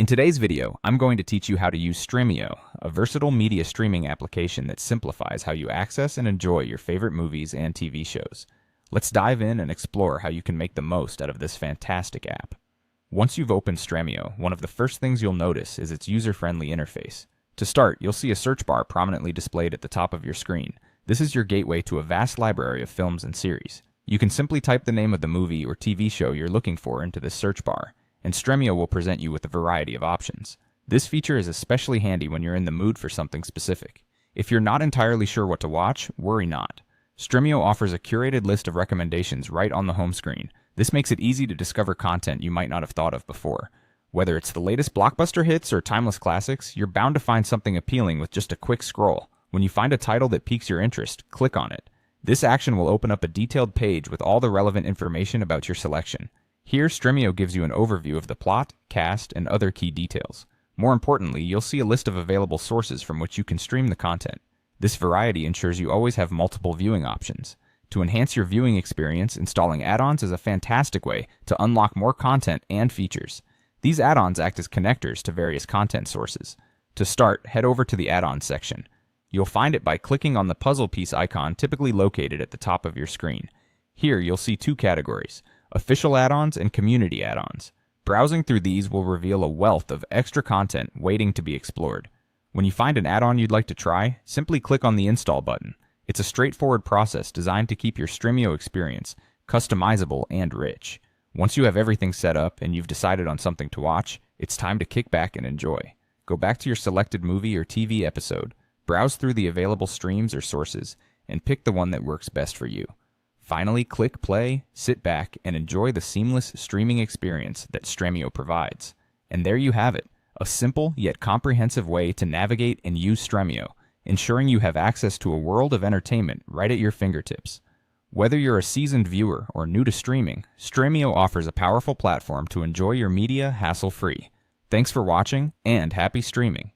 In today's video, I'm going to teach you how to use Stremio, a versatile media streaming application that simplifies how you access and enjoy your favorite movies and TV shows. Let's dive in and explore how you can make the most out of this fantastic app. Once you've opened Stremio, one of the first things you'll notice is its user-friendly interface. To start, you'll see a search bar prominently displayed at the top of your screen. This is your gateway to a vast library of films and series. You can simply type the name of the movie or TV show you're looking for into this search bar, and Stremio will present you with a variety of options. This feature is especially handy when you're in the mood for something specific. If you're not entirely sure what to watch, worry not. Stremio offers a curated list of recommendations right on the home screen. This makes it easy to discover content you might not have thought of before. Whether it's the latest blockbuster hits or timeless classics, you're bound to find something appealing with just a quick scroll. When you find a title that piques your interest, click on it. This action will open up a detailed page with all the relevant information about your selection. Here, Stremio gives you an overview of the plot, cast, and other key details. More importantly, you'll see a list of available sources from which you can stream the content. This variety ensures you always have multiple viewing options. To enhance your viewing experience, installing add-ons is a fantastic way to unlock more content and features. These add-ons act as connectors to various content sources. To start, head over to the add-ons section. You'll find it by clicking on the puzzle piece icon typically located at the top of your screen. Here, you'll see two categories: official add-ons and community add-ons. Browsing through these will reveal a wealth of extra content waiting to be explored. When you find an add-on you'd like to try, simply click on the install button. It's a straightforward process designed to keep your Stremio experience customizable and rich. Once you have everything set up and you've decided on something to watch, it's time to kick back and enjoy. Go back to your selected movie or TV episode, browse through the available streams or sources, and pick the one that works best for you. Finally, click play, sit back, and enjoy the seamless streaming experience that Stremio provides. And there you have it, a simple yet comprehensive way to navigate and use Stremio, ensuring you have access to a world of entertainment right at your fingertips. Whether you're a seasoned viewer or new to streaming, Stremio offers a powerful platform to enjoy your media hassle-free. Thanks for watching, and happy streaming!